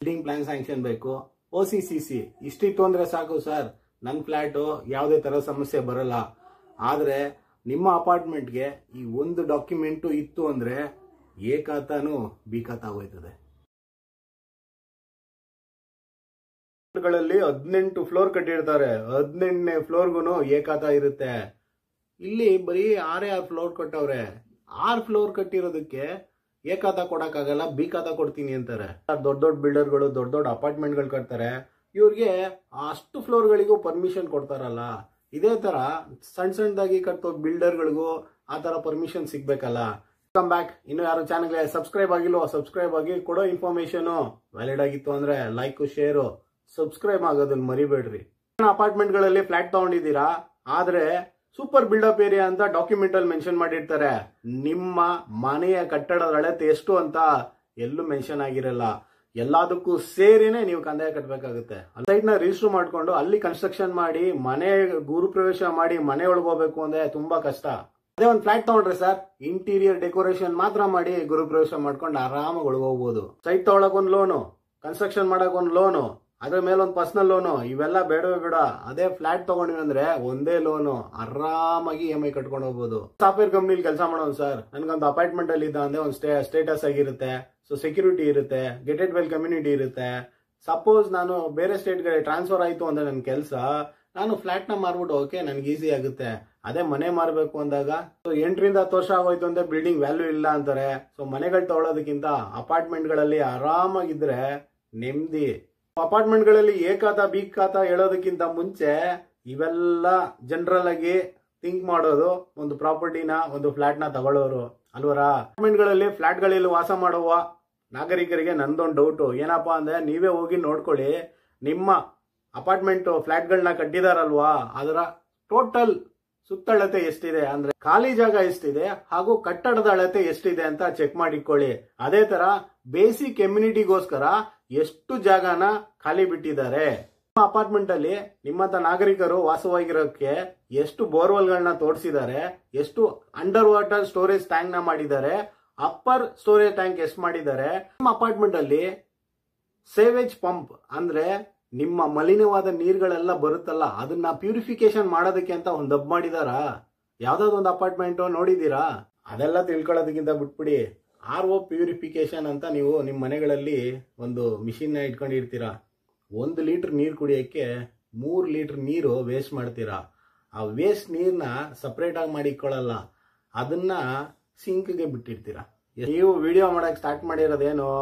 Building plan sanction ಬೇಕು, OCCC ಇಷ್ಟಿತ್ತು ಅಂದ್ರೆ ಸಾಕು ಸರ್, ನನ್ನ ಫ್ಲಾಟು ಯಾವುದೇ ತರ ಸಮಸ್ಯೆ ಬರಲ್ಲ. ಆದ್ರೆ ನಿಮ್ಮ ಅಪಾರ್ಟ್ಮೆಂಟ್ಗೆ ಈ ಒಂದು ಡಾಕ್ಯುಮೆಂಟು ಇತ್ತು ಅಂದ್ರೆ ಎ ಖಾತಾನು ಬಿ ಖಾತಾ ಹೋಯ್ತದೆ. 18 ಫ್ಲೋರ್ ಕಟ್ಟಿರ್ತಾರೆ, 18ನೇ ಫ್ಲೋರ್ಗು ಎ ಖಾತಾ ಇರುತ್ತೆ. ಇಲ್ಲಿ ಬರೀ 6 ಫ್ಲೋರ್ ಕಟ್ಟವ್ರೆ. 6 ಫ್ಲೋರ್ ಕಟ್ಟಿರೋದಕ್ಕೆ ಎ ಖಾತಾ ಕೊಡಕ್ಕಾಗಲ್ಲ, ಬಿ ಖಾತಾ ಕೊಡ್ತೀನಿ ಅಂತಾರೆ. ದೊಡ್ಡ ದೊಡ್ಡ ಬಿಲ್ಡರ್ಗಳು ದೊಡ್ಡ ದೊಡ್ಡ ಅಪಾರ್ಟ್ಮೆಂಟ್ಗಳು ಕಟ್ತಾರೆ, ಇವ್ರಿಗೆ ಅಷ್ಟು ಫ್ಲೋರ್ಗಳಿಗೂ ಪರ್ಮಿಷನ್ ಕೊಡ್ತಾರಲ್ಲ. ಇದೇ ತರ ಸಣ್ಣ ಸಣ್ಣದಾಗಿ ಕಟ್ಟೋ ಬಿಲ್ಡರ್ಗಳಿಗೂ ಆ ತರ ಪರ್ಮಿಷನ್ ಸಿಗ್ಬೇಕಲ್ಲ. Welcome back. ಇನ್ನು ಯಾರು ಚಾನಲ್ಗೆ ಸಬ್ಸ್ಕ್ರೈಬ್ ಆಗಿಲ್ವೋ ಸಬ್ಸ್ಕ್ರೈಬ್ ಆಗಿ. ಕೊಡೋ ಇನ್ಫಾರ್ಮೇಶನ್ ವ್ಯಾಲಿಡ್ ಆಗಿತ್ತು ಅಂದ್ರೆ ಲೈಕ್ ಶೇರು ಸಬ್ಸ್ಕ್ರೈಬ್ ಆಗೋದನ್ನ ಮರಿಬೇಡ್ರಿ. ಅಪಾರ್ಟ್ಮೆಂಟ್ ಗಳಲ್ಲಿ ಫ್ಲಾಟ್ ತಗೊಂಡಿದ್ದೀರಾ, ಆದ್ರೆ ಸೂಪರ್ ಬಿಲ್ಡಪ್ ಏರಿಯಾ ಅಂತ ಡಾಕ್ಯುಮೆಂಟ್ ಅಲ್ಲಿ ಮೆನ್ಷನ್ ಮಾಡಿರ್ತಾರೆ. ನಿಮ್ಮ ಮನೆಯ ಕಟ್ಟಡದ ಅಳತೆ ಎಷ್ಟು ಅಂತ ಎಲ್ಲೂ ಮೆನ್ಷನ್ ಆಗಿರಲ್ಲ. ಎಲ್ಲದಕ್ಕೂ ಸೇರಿನೇ ನೀವು ಕಂದಾಯ ಕಟ್ಟಬೇಕಾಗುತ್ತೆ. ಸೈಟ್ ನ ರಿಜಿಸ್ಟರ್ ಮಾಡ್ಕೊಂಡು ಅಲ್ಲಿ ಕನ್ಸ್ಟ್ರಕ್ಷನ್ ಮಾಡಿ ಮನೆ ಗುರುಪ್ರವೇಶ ಮಾಡಿ ಮನೆ ಒಳಗೋಗ್ಬೇಕು ಅಂದ್ರೆ ತುಂಬಾ ಕಷ್ಟ. ಅದೇ ಒಂದು ಫ್ಲಾಟ್ ತಗೊಂಡ್ರೆ ಸರ್, ಇಂಟೀರಿಯರ್ ಡೆಕೋರೇಷನ್ ಮಾತ್ರ ಮಾಡಿ ಗುರುಪ್ರವೇಶ ಮಾಡ್ಕೊಂಡು ಆರಾಮಾಗಿ ಒಳಗೋಗ್ಬೋದು. ಸೈಟ್ ತಗೊಳಕ್ ಒಂದು ಲೋನು, ಕನ್ಸ್ಟ್ರಕ್ಷನ್ ಮಾಡಕ್ ಒಂದು ಲೋನು, ಅದ್ರ ಮೇಲೆ ಒಂದು ಪರ್ಸನಲ್ ಲೋನು, ಇವೆಲ್ಲ ಬೇಡವೇ ಬೇಡ. ಅದೇ ಫ್ಲಾಟ್ ತಗೊಂಡಿವಿ ಅಂದ್ರೆ ಒಂದೇ ಲೋನು, ಆರಾಮಾಗಿ EMI ಕಟ್ಕೊಂಡು ಹೋಗ್ಬೋದು. ಸಾಫ್ಟ್ವೇರ್ ಕಂಪ್ನಿಲಿ ಕೆಲಸ ಮಾಡೋದು ಸರ್, ನನ್ಗೊಂದು ಅಪಾರ್ಟ್ಮೆಂಟ್ ಅಲ್ಲಿ ಇದ್ದ ಅಂದ್ರೆ ಒಂದು ಸ್ಟೇಟಸ್ ಆಗಿರುತ್ತೆ, ಸೊ ಸೆಕ್ಯೂರಿಟಿ ಇರುತ್ತೆ, ಗೆಟೆಡ್ ವೆಲ್ ಕಮ್ಯುನಿಟಿ ಇರುತ್ತೆ. ಸಪೋಸ್ ನಾನು ಬೇರೆ ಸ್ಟೇಟ್ಗೆ ಟ್ರಾನ್ಸ್ಫರ್ ಆಯ್ತು ಅಂದ್ರೆ ನನ್ನ ಕೆಲಸ, ನಾನು ಫ್ಲಾಟ್ ನ ಮಾರ್ಬಿಟ್ಟು ಓಕೆ ನನ್ಗೆ ಈಸಿ ಆಗುತ್ತೆ. ಅದೇ ಮನೆ ಮಾರ್ಬೇಕು ಅಂದಾಗ 8 ರಿಂದ 10 ವರ್ಷ ಆಗೋಯ್ತು ಅಂದ್ರೆ ಬಿಲ್ಡಿಂಗ್ ವ್ಯಾಲ್ಯೂ ಇಲ್ಲ ಅಂತಾರೆ. ಸೊ ಮನೆಗಳು ತಗೊಳ್ಳೋದಕ್ಕಿಂತ ಅಪಾರ್ಟ್ಮೆಂಟ್ ಗಳಲ್ಲಿ ಆರಾಮಾಗಿದ್ರೆ ನೆಮ್ಮದಿ. ಅಪಾರ್ಟ್ಮೆಂಟ್ ಗಳಲ್ಲಿ ಎ ಖಾತಾ ಬಿ ಖಾತಾ ಹೇಳೋದಕ್ಕಿಂತ ಮುಂಚೆ ಇವೆಲ್ಲ ಜನರಲ್ ಆಗಿ ಥಿಂಕ್ ಮಾಡೋದು ಒಂದು ಪ್ರಾಪರ್ಟಿನ ಒಂದು ಫ್ಲಾಟ್ ನ ತಗೊಳ್ಳೋರು ಅಲ್ವರಾ. ಅಪಾರ್ಟ್ಮೆಂಟ್ ಗಳಲ್ಲಿ ಫ್ಲಾಟ್ ಗಳಲ್ಲಿ ವಾಸ ಮಾಡುವ ನಾಗರಿಕರಿಗೆ ನಂದೊಂದು ಡೌಟು ಏನಪ್ಪಾ ಅಂದ್ರೆ, ನೀವೇ ಹೋಗಿ ನೋಡ್ಕೊಳ್ಳಿ, ನಿಮ್ಮ ಅಪಾರ್ಟ್ಮೆಂಟ್ ಫ್ಲಾಟ್ ಗಳನ್ನ ಕಟ್ಟಿದಾರಲ್ವಾ ಅದರ ಟೋಟಲ್ ಸುತ್ತಳತೆ ಎಷ್ಟಿದೆ, ಅಂದ್ರೆ ಖಾಲಿ ಜಾಗ ಎಷ್ಟಿದೆ ಹಾಗೂ ಕಟ್ಟಡದ ಅಳತೆ ಎಷ್ಟಿದೆ ಅಂತ ಚೆಕ್ ಮಾಡಿಕೊಳ್ಳಿ. ಅದೇ ತರ ಬೇಸಿಕ್ ಕಮ್ಯುನಿಟಿಗೋಸ್ಕರ ಎಷ್ಟು ಜಾಗನ ಖಾಲಿ ಬಿಟ್ಟಿದ್ದಾರೆ. ನಿಮ್ಮ ಅಪಾರ್ಟ್ಮೆಂಟ್ ಅಲ್ಲಿ ನಿಮ್ಮಂತ ನಾಗರಿಕರು ವಾಸವಾಗಿರೋಕೆ ಎಷ್ಟು ಬೋರ್ವೆಲ್ ಗಳನ್ನ ತೋರಿಸಿದ್ದಾರೆ, ಎಷ್ಟು ಅಂಡರ್ ವಾಟರ್ ಸ್ಟೋರೇಜ್ ಟ್ಯಾಂಕ್ ನ ಮಾಡಿದ್ದಾರೆ, ಅಪ್ಪರ್ ಸ್ಟೋರೇಜ್ ಟ್ಯಾಂಕ್ ಎಷ್ಟು ಮಾಡಿದ್ದಾರೆ. ನಿಮ್ಮ ಅಪಾರ್ಟ್ಮೆಂಟ್ ಅಲ್ಲಿ ಸೇವೇಜ್ ಪಂಪ್ ಅಂದ್ರೆ ನಿಮ್ಮ ಮಲಿನವಾದ ನೀರುಗಳೆಲ್ಲ ಬರುತ್ತಲ್ಲ ಅದನ್ನ ಪ್ಯೂರಿಫಿಕೇಶನ್ ಮಾಡೋದಕ್ಕೆ ಅಂತ ಒಂದು ಹಬ್ ಮಾಡಿದಾರಾ? ಯಾವ್ದಾದ್ರು ಒಂದು ಅಪಾರ್ಟ್ಮೆಂಟ್ ನೋಡಿದೀರಾ? ಅದೆಲ್ಲ ತಿಳ್ಕೊಳ್ಳೋದಕ್ಕಿಂತ ಬಿಟ್ಬಿಡಿ, RO ಪ್ಯೂರಿಫಿಕೇಶನ್ ಅಂತ ನೀವು ನಿಮ್ಮ ಮನೆಗಳಲ್ಲಿ ಒಂದು ಮಿಷಿನ್ ನ ಇಟ್ಕೊಂಡಿರ್ತೀರಾ. 1 ಲೀಟರ್ ನೀರು ಕುಡಿಯಕ್ಕೆ 3 ಲೀಟರ್ ನೀರು ವೇಸ್ಟ್ ಮಾಡ್ತೀರಾ. ಆ ವೇಸ್ಟ್ ನೀರ್ನ ಸಪರೇಟ್ ಆಗಿ ಮಾಡಿ ಇಟ್ಕೊಳ್ಳಲ್ಲ, ಅದನ್ನ ಸಿಂಕ್ಗೆ ಬಿಟ್ಟಿರ್ತೀರಾ. ನೀವು ವಿಡಿಯೋ ಮಾಡಕ್ ಸ್ಟಾರ್ಟ್ ಮಾಡಿರೋದೇನು,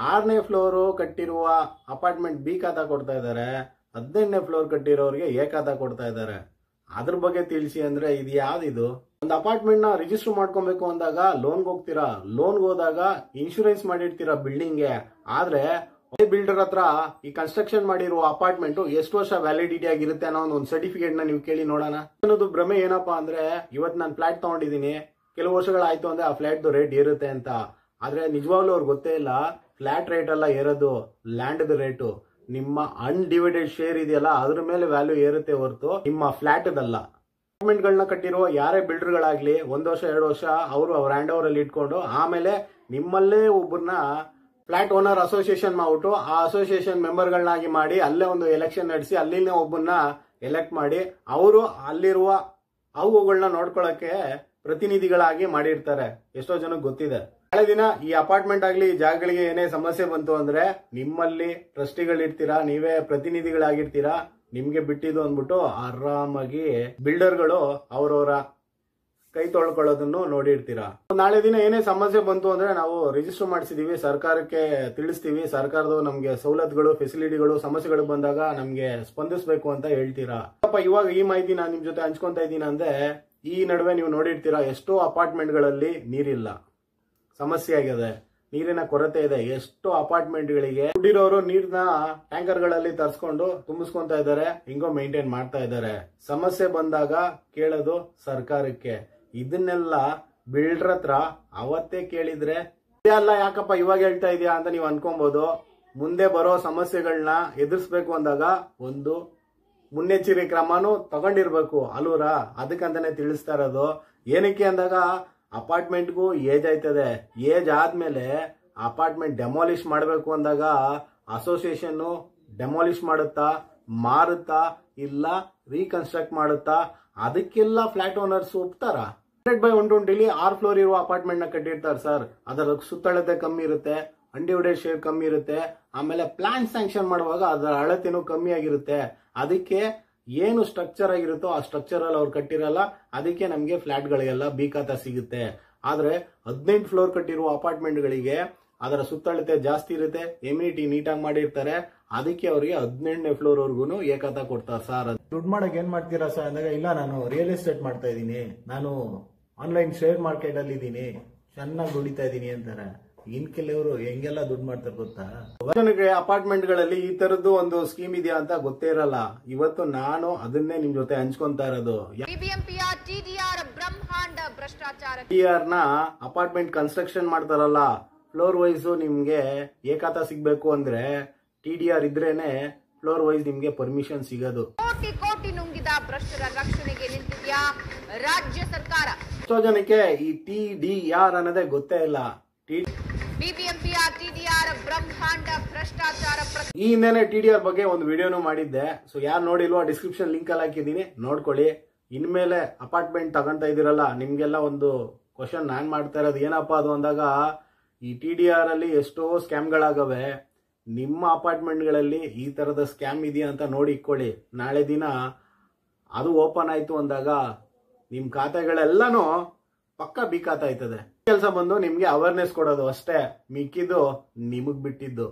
6ನೇ ಫ್ಲೋರ್ ಕಟ್ಟಿರುವ ಅಪಾರ್ಟ್ಮೆಂಟ್ ಬಿ ಖಾತಾ ಕೊಡ್ತಾ ಇದ್ದಾರೆ, 18ನೇ ಫ್ಲೋರ್ ಕಟ್ಟಿರೋರಿಗೆ ಎ ಖಾತಾ ಕೊಡ್ತಾ ಇದ್ದಾರೆ. ಅದ್ರ ಬಗ್ಗೆ ತಿಳಿಸಿ ಅಂದ್ರೆ ಇದು ಯಾವ್ದಿದು? ಒಂದು ಅಪಾರ್ಟ್ಮೆಂಟ್ ನ ರಿಜಿಸ್ಟರ್ ಮಾಡ್ಕೊಬೇಕು ಅಂದಾಗ ಲೋನ್ಗೆ ಹೋಗ್ತೀರಾ, ಲೋನ್ಗೆ ಹೋದಾಗ ಇನ್ಶೂರೆನ್ಸ್ ಮಾಡಿರ್ತೀರಾ ಬಿಲ್ಡಿಂಗ್ಗೆ. ಆದ್ರೆ ಬಿಲ್ಡರ್ ಹತ್ರ ಈ ಕನ್ಸ್ಟ್ರಕ್ಷನ್ ಮಾಡಿರುವ ಅಪಾರ್ಟ್ಮೆಂಟ್ ಎಷ್ಟು ವರ್ಷ ವ್ಯಾಲಿಡಿಟಿ ಆಗಿರುತ್ತೆ ಅನ್ನೋ ಒಂದು ಸರ್ಟಿಫಿಕೇಟ್ ನ ನೀವು ಕೇಳಿ ನೋಡೋಣ. ಅನ್ನೋದು ಭ್ರಮೆ ಏನಪ್ಪಾ ಅಂದ್ರೆ, ಇವತ್ತು ನಾನು ಫ್ಲಾಟ್ ತಗೊಂಡಿದ್ದೀನಿ, ಕೆಲವು ವರ್ಷಗಳಾಯ್ತು ಅಂದ್ರೆ ಆ ಫ್ಲಾಟ್ ರೇಟ್ ಏರುತ್ತೆ ಅಂತ. ಆದ್ರೆ ನಿಜವಾಗ್ಲೂ ಅವ್ರಿಗೆ ಗೊತ್ತೇ ಇಲ್ಲ, ಫ್ಲಾಟ್ ರೇಟ್ ಅಲ್ಲ ಏರೋದು, ಲ್ಯಾಂಡ್ ರೇಟು. ನಿಮ್ಮ ಅನ್ಡಿವೈಡೆಡ್ ಶೇರ್ ಇದೆಯಲ್ಲ ಅದ್ರ ಮೇಲೆ ವ್ಯಾಲ್ಯೂ ಏರುತ್ತೆ ಹೊರತು ನಿಮ್ಮ ಫ್ಲಾಟ್ ಅದಲ್ಲ. ಅಪಾರ್ಟ್ಮೆಂಟ್ ಗಳನ್ನ ಕಟ್ಟಿರುವ ಯಾರೇ ಬಿಲ್ಡರ್ ಗಳಾಗ್ಲಿ 1 ವರ್ಷ 2 ವರ್ಷ ಅವ್ರ ಹ್ಯಾಂಡ್ ಓವರ್ ಅಲ್ಲಿ ಇಟ್ಕೊಂಡು ಆಮೇಲೆ ನಿಮ್ಮಲ್ಲೇ ಒಬ್ಬರನ್ನ ಫ್ಲಾಟ್ ಓನರ್ ಅಸೋಸಿಯೇಷನ್ ಮಾಡ್ಬಿಟ್ಟು ಆ ಅಸೋಸಿಯೇಷನ್ ಮೆಂಬರ್ ಗಳನ್ನಾಗಿ ಮಾಡಿ ಅಲ್ಲೇ ಒಂದು ಎಲೆಕ್ಷನ್ ನಡೆಸಿ ಅಲ್ಲಿನ ಒಬ್ಬರನ್ನ ಎಲೆಕ್ಟ್ ಮಾಡಿ ಅವರು ಅಲ್ಲಿರುವ ಅವುಗಳನ್ನ ನೋಡ್ಕೊಳಕ್ಕೆ ಪ್ರತಿನಿಧಿಗಳಾಗಿ ಮಾಡಿರ್ತಾರೆ. ಎಷ್ಟೋ ಜನಕ್ಕೆ ಗೊತ್ತಿದೆ. ನಾಳೆ ದಿನ ಈ ಅಪಾರ್ಟ್ಮೆಂಟ್ ಆಗ್ಲಿ ಈ ಜಾಗಗಳಿಗೆ ಏನೇ ಸಮಸ್ಯೆ ಬಂತು ಅಂದ್ರೆ ನಿಮ್ಮಲ್ಲಿ ಟ್ರಸ್ಟಿಗಳಿರ್ತೀರಾ, ನೀವೇ ಪ್ರತಿನಿಧಿಗಳಾಗಿರ್ತೀರಾ, ನಿಮ್ಗೆ ಬಿಟ್ಟಿದ್ದು ಅಂದ್ಬಿಟ್ಟು ಆರಾಮಾಗಿ ಬಿಲ್ಡರ್ಗಳು ಅವರವರ ಕೈ ತೊಳ್ಕೊಳ್ಳೋದನ್ನು ನೋಡಿರ್ತೀರಾ. ನಾಳೆ ದಿನ ಏನೇ ಸಮಸ್ಯೆ ಬಂತು ಅಂದ್ರೆ ನಾವು ರಿಜಿಸ್ಟರ್ ಮಾಡಿಸಿದೀವಿ, ಸರ್ಕಾರಕ್ಕೆ ತಿಳಿಸ್ತೀವಿ, ಸರ್ಕಾರದ ನಮ್ಗೆ ಸವಲತ್ತುಗಳು ಫೆಸಿಲಿಟಿಗಳು ಸಮಸ್ಯೆಗಳು ಬಂದಾಗ ನಮ್ಗೆ ಸ್ಪಂದಿಸಬೇಕು ಅಂತ ಹೇಳ್ತೀರಾ. ಇವಾಗ ಈ ಮಾಹಿತಿ ನಾನು ನಿಮ್ ಜೊತೆ ಹಂಚ್ಕೊಂತ ಇದ್ದೀನಿ ಅಂದ್ರೆ, ಈ ನಡುವೆ ನೀವು ನೋಡಿರ್ತೀರಾ ಎಷ್ಟೋ ಅಪಾರ್ಟ್ಮೆಂಟ್ ಗಳಲ್ಲಿ ನೀರಿಲ್ಲ, ಸಮಸ್ಯೆ ಆಗಿದೆ, ನೀರಿನ ಕೊರತೆ ಇದೆ. ಎಷ್ಟೋ ಅಪಾರ್ಟ್ಮೆಂಟ್ ಗಳಿಗೆ ದುಡ್ಡಿರೋರು ನೀರ್ನ ಟ್ಯಾಂಕರ್ ಗಳಲ್ಲಿ ತರಿಸ್ಕೊಂಡು ತುಂಬಿಸ್ಕೊಂತ ಇದ್ದಾರೆ, ಹಿಂಗೋ ಮೇಂಟೈನ್ ಮಾಡ್ತಾ ಇದ್ದಾರೆ. ಸಮಸ್ಯೆ ಬಂದಾಗ ಕೇಳೋದು ಸರ್ಕಾರಕ್ಕೆ. ಇದನ್ನೆಲ್ಲ ಬಿಲ್ಡರ್ ಹತ್ರ ಅವತ್ತೇ ಕೇಳಿದ್ರೆ ಅಲ್ಲ ಯಾಕಪ್ಪ ಇವಾಗ ಹೇಳ್ತಾ ಇದೆಯಾ ಅಂತ ನೀವು ಅನ್ಕೊಬಹುದು. ಮುಂದೆ ಬರೋ ಸಮಸ್ಯೆಗಳನ್ನ ಎದುರಿಸಬೇಕು ಅಂದಾಗ ಒಂದು ಮುನ್ನೆಚ್ಚರಿಕೆ ಕ್ರಮನೂ ತಗೊಂಡಿರ್ಬೇಕು ಅಲ್ವರಾ. ಅದಕ್ಕಂತಾನೆ ತಿಳಿಸ್ತಾ ಇರೋದು. ಏನಕ್ಕೆ ಅಂದಾಗ ಅಪಾರ್ಟ್ಮೆಂಟ್ಗೂ ಏಜ್ ಆಯ್ತದೆ, ಏಜ್ ಆದ್ಮೇಲೆ ಅಪಾರ್ಟ್ಮೆಂಟ್ ಡೆಮಾಲಿಷ್ ಮಾಡಬೇಕು ಅಂದಾಗ ಅಸೋಸಿಯೇಷನ್ ಡೆಮಾಲಿಷ್ ಮಾಡುತ್ತಾ, ಮಾರುತ್ತಾ, ಇಲ್ಲ ರೀಕನ್ಸ್ಟ್ರಕ್ಟ್ ಮಾಡುತ್ತಾ, ಅದಕ್ಕೆಲ್ಲ ಫ್ಲಾಟ್ ಓನರ್ಸ್ ಒಪ್ತಾರ? 100/120 6 ಫ್ಲೋರ್ ಇರುವ ಅಪಾರ್ಟ್ಮೆಂಟ್ ನ ಕಟ್ಟಿರ್ತಾರೆ ಸರ್. ಅದರ ಸುತ್ತಳತೆ ಕಮ್ಮಿ ಇರುತ್ತೆ, ಅನ್ಡಿವೈಡೆಡ್ ಶೇರ್ ಕಮ್ಮಿ ಇರುತ್ತೆ, ಆಮೇಲೆ ಪ್ಲಾನ್ ಸ್ಯಾಂಕ್ಷನ್ ಮಾಡುವಾಗ ಅದರ ಅಳತೆನೂ ಕಮ್ಮಿ ಆಗಿರುತ್ತೆ. ಅದಕ್ಕೆ ಏನು ಸ್ಟ್ರಕ್ಚರ್ ಆಗಿರುತ್ತೋ ಆ ಸ್ಟ್ರಕ್ಚರ್ ಅಲ್ಲಿ ಅವ್ರು ಕಟ್ಟಿರಲ್ಲ. ಅದಕ್ಕೆ ನಮಗೆ ಫ್ಲಾಟ್ ಗಳಿಗೆಲ್ಲ ಬಿ ಖಾತಾ ಸಿಗುತ್ತೆ. ಆದ್ರೆ 18 ಫ್ಲೋರ್ ಕಟ್ಟಿರುವ ಅಪಾರ್ಟ್ಮೆಂಟ್ ಗಳಿಗೆ ಅದರ ಸುತ್ತಳತೆ ಜಾಸ್ತಿ ಇರುತ್ತೆ, ಎಮ್ಯುನಿಟಿ ನೀಟಾಗಿ ಮಾಡಿರ್ತಾರೆ. ಅದಕ್ಕೆ ಅವರಿಗೆ 18ನೇ ಫ್ಲೋರ್ ವರ್ಗು ಎ ಖಾತಾ ಕೊಡ್ತಾರೆ ಸರ್. ದುಡ್ಡು ಮಾಡಕ್ ಏನ್ ಮಾಡ್ತೀರಾ ಸರ್ ಅಂದಾಗ, ಇಲ್ಲ ನಾನು ರಿಯಲ್ ಎಸ್ಟೇಟ್ ಮಾಡ್ತಾ ಇದ್ದೀನಿ, ನಾನು ಆನ್ಲೈನ್ ಶೇರ್ ಮಾರ್ಕೆಟ್ ಅಲ್ಲಿ ಇದ್ದೀನಿ, ಚೆನ್ನಾಗಿ ದುಡಿತಾ ಇದ್ದೀನಿ ಅಂತಾರೆ. ಇನ್ ಕೆಲವರು ಹೆಂಗೆಲ್ಲ ದುಡ್ಡು ಮಾಡ್ತಾರೆ ಗೊತ್ತಾ? ಜನಕ್ಕೆ ಅಪಾರ್ಟ್ಮೆಂಟ್ ಗಳಲ್ಲಿ ಈ ತರದ್ದು ಒಂದು ಸ್ಕೀಮ್ ಇದೆಯಾ ಅಂತ ಗೊತ್ತೇ ಇರಲ್ಲ. ಇವತ್ತು ನಾನು ಅದನ್ನೇ ನಿಮ್ ಜೊತೆ ಹಂಚ್ಕೊಂತಾ ಇರೋದು. ಟಿಆರ್ ನ ಅಪಾರ್ಟ್ಮೆಂಟ್ ಕನ್ಸ್ಟ್ರಕ್ಷನ್ ಮಾಡ್ತಾರಲ್ಲ, ಫ್ಲೋರ್ ವೈಸ್ ನಿಮ್ಗೆ ಎ ಖಾತಾ ಸಿಗ್ಬೇಕು ಅಂದ್ರೆ ಟಿಡಿಆರ್ ಇದ್ರೇನೆ ಫ್ಲೋರ್ ವೈಸ್ ನಿಮ್ಗೆ ಪರ್ಮಿಷನ್ ಸಿಗೋದು. ಕೋಟಿ ಕೋಟಿ ನುಂಗಿದ ಭ್ರಷ್ಟರ ರಕ್ಷಣೆಗೆ ನಿಂತಿದ್ಯಾ ರಾಜ್ಯ ಸರ್ಕಾರ. ಎಷ್ಟೋ ಜನಕ್ಕೆ ಈ ಟಿಡಿಆರ್ ಅನ್ನೋದೇ ಗೊತ್ತೇ ಇಲ್ಲ. ಬಿಬಿಎಂಪಿಯ ಟಿಡಿಆರ್ ಬ್ರಹ್ಮಾಂಡ ಭ್ರಷ್ಟಾಚಾರ. ಈ ಹಿಂದೆನೆ ಟಿಡಿಆರ್ ಬಗ್ಗೆ ಒಂದು ವಿಡಿಯೋನು ಮಾಡಿದ್ದೆ. ಸೊ ಯಾರು ನೋಡಿಲ್ವೋ ಡಿಸ್ಕ್ರಿಪ್ಷನ್ ಲಿಂಕ್ ಅಲ್ಲಿ ಹಾಕಿದೀನಿ, ನೋಡ್ಕೊಳ್ಳಿ. ಇನ್ಮೇಲೆ ಅಪಾರ್ಟ್ಮೆಂಟ್ ತಗೊಂತ ಇದೀರಲ್ಲ, ನಿಮ್ಗೆಲ್ಲ ಒಂದು ಕ್ವಶನ್ ನಾನ್ ಮಾಡ್ತಾ ಇರೋದು ಏನಪ್ಪ ಅದು ಅಂದಾಗ, ಈ ಟಿಡಿಆರ್ ಅಲ್ಲಿ ಎಷ್ಟೋ ಸ್ಕ್ಯಾಮ್ಗಳಾಗವೆ. ನಿಮ್ಮ ಅಪಾರ್ಟ್ಮೆಂಟ್ಗಳಲ್ಲಿ ಈ ತರದ ಸ್ಕ್ಯಾಮ್ ಇದೆಯಾ ಅಂತ ನೋಡಿ ಇಟ್ಕೊಳ್ಳಿ. ನಾಳೆ ದಿನ ಅದು ಓಪನ್ ಆಯ್ತು ಅಂದಾಗ ನಿಮ್ ಖಾತೆಗಳೆಲ್ಲಾನು ಪಕ್ಕ ಬಿ ಖಾತಾ ಆಯ್ತದೆ. ಕೆಲಸ ಬಂದು ನಿಮ್ಗೆ ಅವೇರ್ನೆಸ್ ಕೊಡೋದು ಅಷ್ಟೇ, ಮಿಕ್ಕಿದ್ದು ನಿಮಗ್ ಬಿಟ್ಟಿದ್ದು.